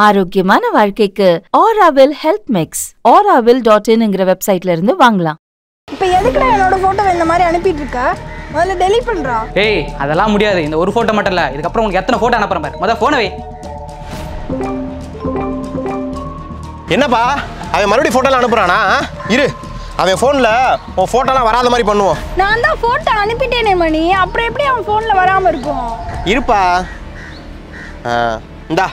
ஆரோக்கியமான வாழ்க்கைக்கு Auraville Health Mix auraville.in வெப்சைட்ல இருந்து வாங்கலாம். இப்போ எதுக்குடா என்னோட போட்டோவை இந்த மாதிரி அனுப்பிட்டு இருக்க? முதல்ல டெலீட் பண்றா. ஏய் அதெல்லாம் முடியாது. இந்த ஒரு போட்டோ மட்டும் இல்ல, இதுக்கு அப்புறம் உங்களுக்கு எத்தனை போட்டோ அனுப்புறேன் பாரு. முதல்ல போனை வை. என்னப்பா அவன் மறுபடியும் போட்டோலாம் அனுப்புறானா? இரு, அவன் ஃபோனில் உன் ஃபோட்டோலாம் வராத மாதிரி பண்ணுவோம். நான் தான் ஃபோட்டோ அனுப்பிட்டேனே மணி, அப்புறம் எப்படி அவன் ஃபோனில் வராமல் இருக்கும்? இருப்பா, இந்தா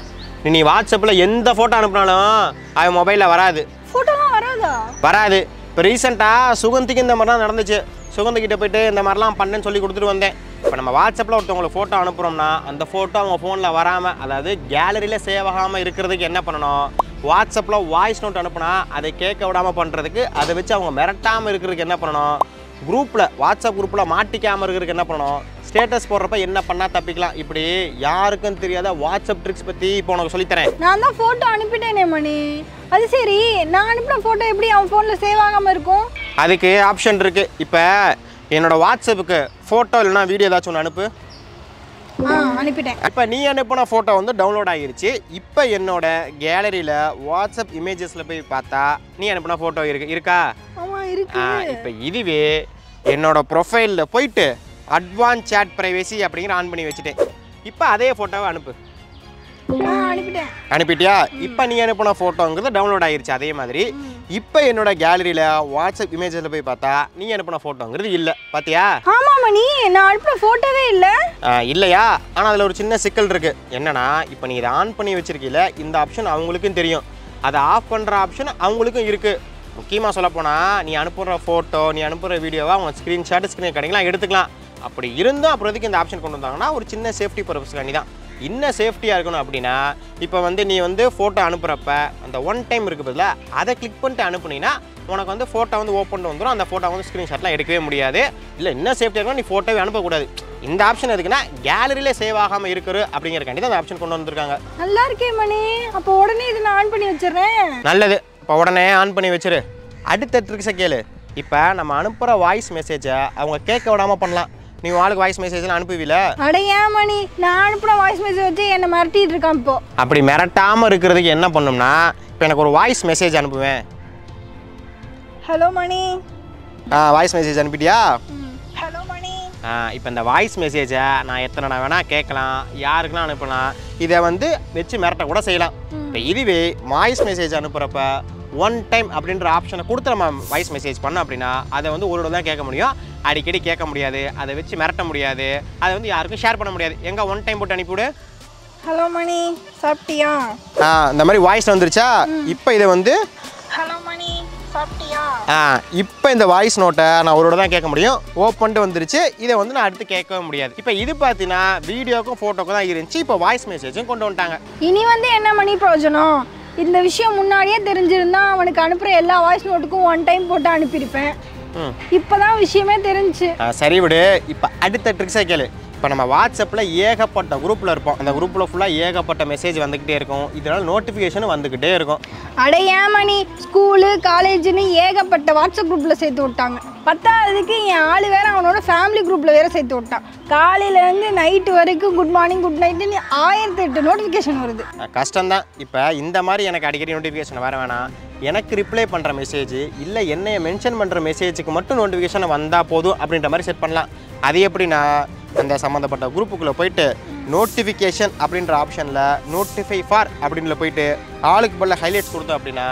நீ வாட்ஸ்அப்பில் எந்த ஃபோட்டோ அனுப்புனாலும் அவன் மொபைலில் வராது. ஃபோட்டோலாம் வராதா? வராது. இப்போ ரீசெண்டாக சுகந்திக்கு இந்த மாதிரிலாம் நடந்துச்சு. சுகந்திக்கிட்ட போயிட்டு இந்த மாதிரிலாம் பண்ணேன்னு சொல்லி கொடுத்துட்டு வந்தேன். இப்போ நம்ம வாட்ஸ்அப்பில் ஒருத்தவங்களுக்கு ஃபோட்டோ அனுப்புகிறோம்னா அந்த ஃபோட்டோ அவங்க ஃபோனில் வராமல், அதாவது கேலரியில் சேவ் ஆகாமல் இருக்கிறதுக்கு என்ன பண்ணணும்? வாட்ஸ்அப்பில் வாய்ஸ் நோட் அனுப்புனா அதை கேட்க விடாமல் பண்ணுறதுக்கு, அதை வச்சு அவங்க மிரட்டாமல் இருக்கிறதுக்கு என்ன பண்ணணும்? குரூப்பில், வாட்ஸ்அப் குரூப்பில் மாட்டிக்காமல் இருக்கிறதுக்கு என்ன பண்ணணும்? ஸ்டேட்டஸ் போடுறப்ப என்ன பண்ணால் தப்பிக்கலாம்? இப்படி யாருக்கும் தெரியாத வாட்ஸ்அப் ட்ரிக்ஸ் பற்றி இப்போ உனக்கு சொல்லித்தரேன். நான் தான் ஃபோட்டோ அனுப்பிட்டேனே மணி. அது சரி, நான் அனுப்பின ஃபோட்டோ எப்படி அவன் ஃபோனில் சேவ் ஆகாமல் இருக்கும்? அதுக்கு ஆப்ஷன் இருக்குது. இப்போ என்னோடய வாட்ஸ்அப்புக்கு ஃபோட்டோ இல்லைனா வீடியோ ஏதாச்சும் ஒன்று அனுப்பு. அனுப்பிட்டேன். இப்போ நீ அனுப்பின ஃபோட்டோ வந்து டவுன்லோட் ஆகிருச்சு. இப்போ என்னோட கேலரியில் வாட்ஸ்அப் இமேஜஸில் போய் பார்த்தா நீ அனுப்பின ஃபோட்டோ இருக்கா? ஆமாம் இருக்கு. இப்போ இதுவே என்னோட ப்ரொஃபைலில் போயிட்டு அட்வான்ஸ் சேட் ப்ரைவசி அப்படிங்கிற ஆன் பண்ணி வச்சுட்டேன். இப்போ அதே ஃபோட்டோவை அனுப்பு. அனுப்பிட்டேன். அனுப்பிட்டியா? இப்போ நீ அனுப்பின ஃபோட்டோங்கிறது டவுன்லோட் ஆகிருச்சு. அதே மாதிரி இப்போ என்னோட கேலரியில் வாட்ஸ்அப் இமேஜஸில் போய் பார்த்தா நீ அனுப்பின ஃபோட்டோங்கிறது இல்லை. பார்த்தியா? ஆமாம் மணி, நான் அனுப்பின ஃபோட்டோவே இல்லை. இல்லையா? ஆனால் அதில் ஒரு சின்ன சிக்கல் இருக்குது. என்னன்னா, இப்போ நீ இதை ஆன் பண்ணி வச்சுருக்கீல, இந்த ஆப்ஷன் அவங்களுக்கும் தெரியும், அதை ஆஃப் பண்ணுற ஆப்ஷன் அவங்களுக்கும் இருக்குது. முக்கியமாக சொல்லப்போனால் நீ அனுப்புகிற ஃபோட்டோ, நீ அனுப்புகிற வீடியோவை அவங்க ஸ்க்ரீன்ஷாட், ஸ்க்ரீன் கடைங்களாம் எடுத்துக்கலாம். அப்படி இருந்தும் அப்புறம் எதுக்கு இந்த ஆப்ஷன் கொண்டு வந்தாங்கன்னா ஒரு சின்ன சேஃப்டி பர்பஸ்க்காண்டி தான். இன்னும் சேஃப்டியாக இருக்கணும் அப்படின்னா, இப்போ வந்து நீ வந்து ஃபோட்டோ அனுப்புகிறப்ப அந்த ஒன் டைம் இருக்குது பதில் அதை கிளிக் பண்ணிட்டு அனுப்புனீங்கன்னா உனக்கு வந்து ஃபோட்டோ வந்து ஓப்பன் வந்துடும். அந்த ஃபோட்டோ வந்து ஸ்க்ரீன்ஷாட்லாம் எடுக்கவே முடியாது. இல்லை இன்னும் சேஃப்டியாக இருக்கணும், நீ ஃபோட்டோவே அனுப்பக்கூடாது. இந்த ஆப்ஷன் எதுக்குன்னா கேலரியிலே சேவ் ஆகாமல் இருக்கிற அப்படிங்கிறக்காண்டி தான் அந்த ஆப்ஷன் கொண்டு வந்திருக்காங்க. நல்லா இருக்கே மணி, அப்போ உடனே இதை நான் ஆன் பண்ணி வச்சிடுறேன். நல்லது, இப்போ உடனே ஆன் பண்ணி வச்சிரு. அடுத்த ட்ரிக்ஸை கேளு. இப்போ நம்ம அனுப்புகிற வாய்ஸ் மெசேஜை அவங்க கேட்க விடாமல் பண்ணலாம். நீ ஆளுக்கு வாய்ஸ் மெசேஜ்லாம் அனுப்புவீல? அடையா மணி, நான் அனுப்புன வாய்ஸ் மெசேஜ் வச்சு என்னை மிரட்டிட்டு இருக்கான். இப்போ அப்படி மிரட்டாமல் இருக்கிறதுக்கு என்ன பண்ணணும்னா, இப்போ எனக்கு ஒரு வாய்ஸ் மெசேஜ் அனுப்புவேன். ஹலோ மணி. வாய்ஸ் மெசேஜ் அனுப்பிட்டியா? ஹலோ மணி. இப்போ இந்த வாய்ஸ் மெசேஜை நான் எத்தனை நான் வேணால் கேட்கலாம், யாருக்குலாம் அனுப்பலாம், இதை வந்து வச்சு மிரட்ட கூட செய்யலாம். இப்போ இதுவே வாய்ஸ் மெசேஜ் அனுப்புகிறப்ப ஒன் டைம் அப்படின்ற ஆப்ஷனை கொடுத்து நம்ம வாய்ஸ் மெசேஜ் பண்ணோம் அப்படின்னா அதை வந்து ஒரு தான் கேட்க முடியும், அடிக்கடி கேட்க முடியாது, அதை வச்சு மிரட்ட முடியாது, அதை வந்து யாருக்கும் ஷேர் பண்ண முடியாது. எங்கே ஒன் டைம் போட்டு அனுப்பிவிடு. ஹலோ மணி, சாப்பிட்டியா? இந்த மாதிரி வாய்ஸ் வந்துருச்சா? இப்போ இதை வந்து ஹலோ மணி, சாப்பிட்டியா? இப்போ இந்த வாய்ஸ் நோட்டை நான் ஒரு தான் கேட்க முடியும். ஓப்பன்ட்டு வந்துருச்சு. இதை வந்து நான் அடுத்து கேட்கவே முடியாது. இப்போ இது பார்த்தீங்கன்னா வீடியோக்கும் ஃபோட்டோக்கும் தான் இருந்துச்சு. இப்போ வாய்ஸ் மெசேஜும் கொண்டு வந்துட்டாங்க. இனி வந்து என்ன மணி பிரயோஜனம்? இந்த விஷயம் முன்னாடியே தெரிஞ்சிருந்தா அவனுக்கு அனுப்புகிற எல்லா வாய்ஸ் நோட்டுக்கும் ஒன் டைம் போட்டு அனுப்பியிருப்பேன். இப்போதான் விஷயமே தெரிஞ்சு. சரி விடு. இப்போ அடுத்த ட்ரிக்ஸை கேளு. இப்போ நம்ம வாட்ஸ்அப்பில் ஏகப்பட்ட குரூப்பில் இருப்போம். அந்த குரூப்பில் ஃபுல்லாக ஏகப்பட்ட மெசேஜ் வந்துக்கிட்டே இருக்கும். இதனால் நோட்டிஃபிகேஷனும் வந்துக்கிட்டே இருக்கும். அடையா மணி, ஸ்கூலு காலேஜுன்னு ஏகப்பட்ட வாட்ஸ்அப் குரூப்பில் சேர்த்து விட்டாங்க. பத்தாவதுக்கு என் ஆள் வேறு அவனோட ஃபேமிலி குரூப்பில் வேறு சேர்த்து விட்டான். காலையிலேருந்து நைட்டு வரைக்கும் குட் மார்னிங் குட் நைட்டுன்னு 1008 நோட்டிஃபிகேஷன் வருது. கஷ்டம்தான். இப்போ இந்த மாதிரி எனக்கு அடிக்கடி நோட்டிஃபிகேஷன் வர வேணாம், எனக்கு ரிப்ளை பண்ணுற மெசேஜ் இல்லை என்னையை மென்ஷன் பண்ணுற மெசேஜுக்கு மட்டும் நோட்டிஃபிகேஷன் வந்தால் போதும் அப்படின்ற மாதிரி செட் பண்ணலாம். அது எப்படின்னா, அந்த சம்மந்தப்பட்ட குரூப்புக்குள்ளே போயிட்டு நோட்டிஃபிகேஷன் அப்படின்ற ஆப்ஷனில் நோட்டிஃபை ஃபார் அப்படின்ல போயிட்டு ஆளுக்கு பதில் ஹைலைட்ஸ் கொடுத்தோம் அப்படின்னா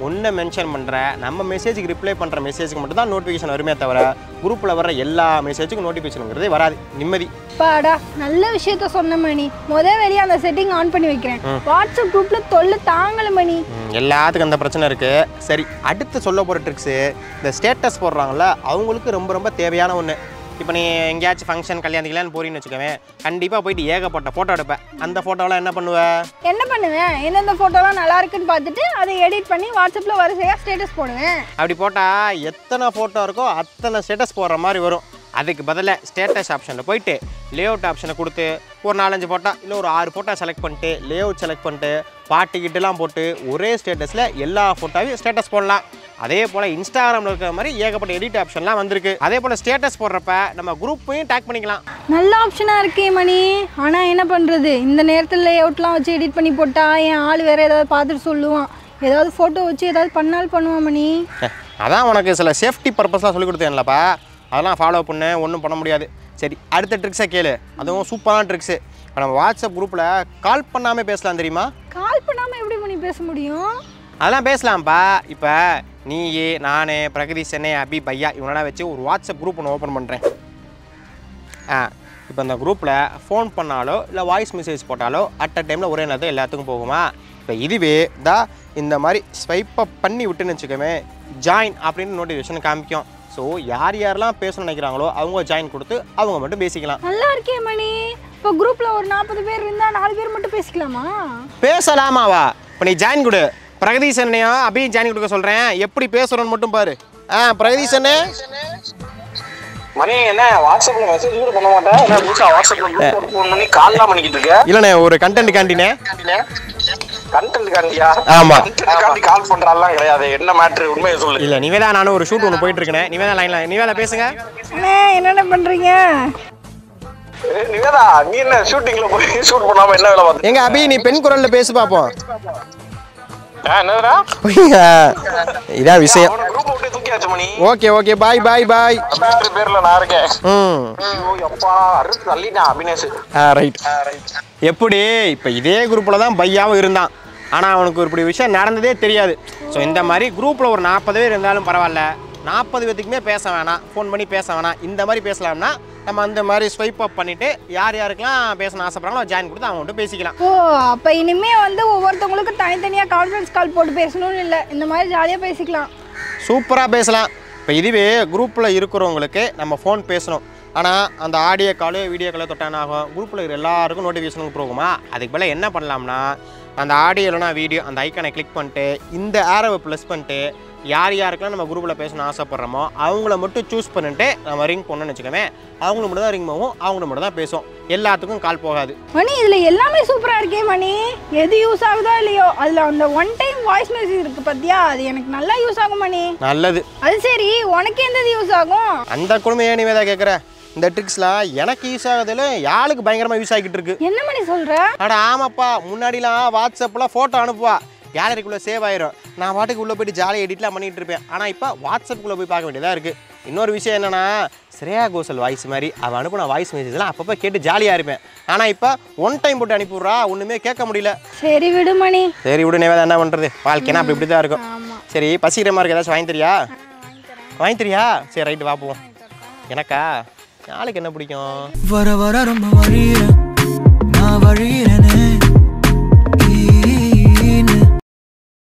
ஒன்றை மென்ஷன் பண்ணுற நம்ம மெசேஜுக்கு ரிப்ளை பண்ணுற மெசேஜுக்கு மட்டும் தான் நோட்டிஃபிகேஷன் வருமே தவிர குரூப்பில் வர எல்லா மெசேஜுக்கும் நோட்டிஃபிகேஷனுங்கிறதே வராது. நிம்மதி. பாடா, நல்ல விஷயத்த சொன்ன மணி. வெளியே அந்த செட்டிங் ஆன் பண்ணி வைக்கிறேன். வாட்ஸ்அப் குரூப்பில் தொல்லை தாங்கலை மணி. எல்லாத்துக்கும் அந்த பிரச்சனை இருக்குது. சரி, அடுத்து சொல்ல போகிற ட்ரிக்ஸு இந்த ஸ்டேட்டஸ் போடுறாங்கள்ல, அவங்களுக்கு ரொம்ப ரொம்ப தேவையான ஒன்று. இப்போ நீ எங்கேயாச்சும் ஃபங்க்ஷன் கல்யாணத்துக்குலாம் போறீன்னு வச்சுக்கவேன், கண்டிப்பாக போயிட்டு ஏகப்பட்ட ஃபோட்டோ எடுப்பேன். அந்த ஃபோட்டோலாம் என்ன பண்ணுவேன்? எந்தெந்த ஃபோட்டோலாம் நல்லா இருக்குன்னு பார்த்துட்டு அதை எடிட் பண்ணி வாட்ஸ்அப்பில் வரிசையாக ஸ்டேட்டஸ் போடுவேன். அப்படி போட்டால் எத்தனை ஃபோட்டோ இருக்கோ அத்தனை ஸ்டேட்டஸ் போடுற மாதிரி வரும். அதுக்கு பதிலாக ஸ்டேட்டஸ் ஆப்ஷனில் போயிட்டு லேஅவுட் ஆப்ஷனை கொடுத்து ஒரு 4-5 ஃபோட்டோ இல்லை ஒரு 6 ஃபோட்டோ செலக்ட் பண்ணிட்டு லேஅவுட் செலக்ட் பண்ணிட்டு பாட்டுக்கிட்டலாம் போட்டு ஒரே ஸ்டேட்டஸில் எல்லா ஃபோட்டோவையும் ஸ்டேட்டஸ் போடலாம். அதே போல் இன்ஸ்டாகிராமில் இருக்கிற மாதிரி ஏகப்பட்ட எடிட் ஆப்ஷன்லாம் வந்திருக்கு. அதே போல் ஸ்டேட்டஸ் போடுறப்ப நம்ம குரூப்பையும் டேக் பண்ணிக்கலாம். நல்ல ஆப்ஷனாக இருக்கே மணி. ஆனால் என்ன பண்ணுறது, இந்த நேரத்தில் லேஅவுட்லாம் வச்சு எடிட் பண்ணி போட்டால் என் ஆள் வேறு ஏதாவது பார்த்துட்டு சொல்லுவான். ஏதாவது ஃபோட்டோ வச்சு ஏதாவது பண்ணாலும் பண்ணுவான் மணி. அதான் உனக்கு சில சேஃப்டி பர்பஸ்லாம் சொல்லி கொடுத்தேன்லப்பா, அதெல்லாம் ஃபாலோ பண்ண ஒன்றும் பண்ண முடியாது. சரி, அடுத்த ட்ரிக்ஸை கேளு. அதுவும் சூப்பரான ட்ரிக்ஸு. இப்போ நம்ம வாட்ஸ்அப் குரூப்பில் கால் பண்ணாமல் பேசலாம் தெரியுமா? கால் பண்ணாமல் எப்படி பண்ணி பேச முடியும்? அதெல்லாம் பேசலாம்ப்பா. இப்போ நீ, நான், பிரகதி, சென்னை, அபி, பையா இவனெல்லாம் வச்சு ஒரு வாட்ஸ்அப் குரூப் ஒன்று ஓப்பன் பண்ணுறேன். இப்போ அந்த குரூப்பில் ஃபோன் பண்ணாலோ இல்லை வாய்ஸ் மெசேஜ் போட்டாலோ அட் அ டைமில் ஒரே நேரத்தில் எல்லாத்துக்கும் போகுமா? இப்போ இதுவே தான் இந்த மாதிரி ஸ்வைப் அப் பண்ணி விட்டுன்னு வச்சுக்கோமே, ஜாயின் அப்படின்னு நோட்டிஃபிகேஷன் காமிக்கும். ஸோ யாரெல்லாம் பேசணும்னு நினைக்கிறாங்களோ அவங்க ஜாயின் கொடுத்து அவங்க மட்டும் பேசிக்கலாம். நல்லா இருக்கே மணி. இப்போ குரூப்பில் ஒரு 40 பேர் இருந்தால் 4 பேர் மட்டும் பேசிக்கலாமா? பேசலாமாவா? இப்போ நீ ஜாயின் கொடு. பிரகதி சென்னையும் அபியும் ஜாயின் கொடுக்க சொல்கிறேன். எப்படி பேசுகிறோன்னு மட்டும் பாரு. பிரகதி சென்னை மணி என்ன வாட்ஸ்அப்ல மெசேஜ் கூட பண்ண மாட்டேன். என்ன புதுசா வாட்ஸ்அப்ல குரூப் ஃபோன் பண்ணி கால்லாம் பண்ணிக்கிட்டு இருக்க? இல்லண்ணே, ஒரு கண்டென்ட் காண்டினே. கண்டென்ட் காண்டியா? ஆமா, கண்டென்ட் காண்டி கால் பண்றாலாம் கிடையாது. என்ன மேட்டர் உண்மையை சொல்லு. இல்ல நிவேதா, நானும் ஒரு ஷூட் ஒன்று போயிட்டு இருக்கேன். நிவேதா லைன்ல. நிவேதா பேசுங்க. என்னென்ன பண்ணுறீங்க? நிவேதா, நீ என்ன ஷூட்டிங்ல போய் ஷூட் பண்ணாம என்ன வேலை பார்த்து? எங்க அபி, நீ பெண் குரல்ல பேசு பாப்போம். என்னடா இதான் விஷயம். குரூப் விட்டு தூக்கியாச்சு மணி. ஓகே ஓகே, பாய் பாய் பாய். அபினேஷ் பேர்ல நான் இருக்கேன். ஐயோ அப்பா, அறுத்து தள்ளினா அபினேஷ். ரைட். எப்படி இப்போ இதே குரூப்பில் தான் பையாவும் இருந்தான். ஆனால் அவனுக்கு இப்படி விஷயம் நடந்ததே தெரியாது. ஸோ இந்த மாதிரி குரூப்பில் ஒரு 40 பேர் இருந்தாலும் பரவாயில்ல, 40 பேத்துக்குமே பேச வேணாம், ஃபோன் பண்ணி பேச வேணாம். இந்த மாதிரி பேசலாம்னா நம்ம அந்த மாதிரி ஸ்வைப் அப் பண்ணிவிட்டு யார் யாருக்கெல்லாம் பேசணும் ஆசைப்படுறாங்களோ ஜாயின் கொடுத்து அவங்க மட்டும் பேசிக்கலாம். ஓ, அப்போ இனிமேல் வந்து ஒவ்வொருத்தவங்களுக்கும் தனித்தனியாக கான்ஃபரன்ஸ் கால் போட்டு பேசணும்னு இல்லை, இந்த மாதிரி ஜாலியாக பேசிக்கலாம். சூப்பராக பேசலாம். இப்போ இதுவே குரூப்பில் இருக்கிறவங்களுக்கு நம்ம ஃபோன் பேசணும். ஆனால் அந்த ஆடியோ காலோ வீடியோ காலோ தொட்டான ஆகும், குரூப்பில் இருக்கிற எல்லாருக்கும் நோட்டிஃபிகேஷனுக்கு போகுமா? அதுக்கு பதிலாக என்ன பண்ணலாம்னா, அந்த ஆடியோ இல்லைனா வீடியோ அந்த ஐக்கானை கிளிக் பண்ணிட்டு இந்த ஆரோவை ப்ளஸ் பண்ணிட்டு யார் யாருக்கெல்லாம் நம்ம குரூப்பில் பேசணும்னு ஆசைப்படுறோமோ அவங்கள மட்டும் சூஸ் பண்ணிட்டு நம்ம ரிங் பண்ணணும்னு வச்சுக்கோமே, அவங்கள மட்டும் தான் ரிங் போகும், அவங்கள மட்டும் தான் பேசும், எல்லாத்துக்கும் கால் போகாது. மணி, இதில் எல்லாமே சூப்பராக இருக்கே மணி. எது யூஸ் ஆகுதோ இல்லையோ, அதில் அந்த ஒன் டைம் வாய்ஸ் மெசேஜ் இருக்குது பார்த்தியா, அது எனக்கு நல்லா யூஸ் ஆகும் மணி. நல்லது. அது சரி, உனக்கு எந்த யூஸ் ஆகும்? அந்த குடும்பம் ஏன் நீவேதா கேட்குற? இந்த ட்ரிக்ஸ்லாம் எனக்கு யூஸ் ஆகுதுல, யாருக்கு பயங்கரமாக யூஸ் ஆகிட்டு இருக்கு. என்ன மணி சொல்கிற? அட ஆமாப்பா, முன்னாடிலாம் வாட்ஸ்அப்பில் ஃபோட்டோ அனுப்புவா, கேலரிக்குள்ளே சேவ் ஆயிரும், நான் பாட்டுக்கு உள்ளே போய்ட்டு ஜாலியாக எடிட்லாம் பண்ணிகிட்டு இருப்பேன். ஆனால் இப்போ வாட்ஸ்அப்புக்குள்ளே போய் பார்க்க வேண்டியதாக இருக்குது. இன்னொரு விஷயம் என்னென்னா, ஸ்ரேயா கோஷல் வாய்ஸ் மாதிரி அவன் அனுப்புன வாய்ஸ் மெசேஜ்லாம் அப்பப்போ கேட்டு ஜாலியாக இருப்பேன். ஆனால் இப்போ ஒன் டைம் போட்டு அனுப்பிவிட்றா, ஒன்றுமே கேட்க முடியல. சரி விடு மணி. சரி விடு நேவேதா, என்ன பண்ணுறது, வாழ்க்கைனா அப்படி இப்படி தான் இருக்கும். சரி, பசிக்கிற மாதிரி ஏதாச்சும் வாங்கி தரியா? வாங்கி தரியா? சரி ரைட்டு, வாப்போம். எனக்கா நாளைக்கு என்ன பிடிக்கும்? வர வர ரொம்ப வழியிறேன், நான் வழியிறேன்.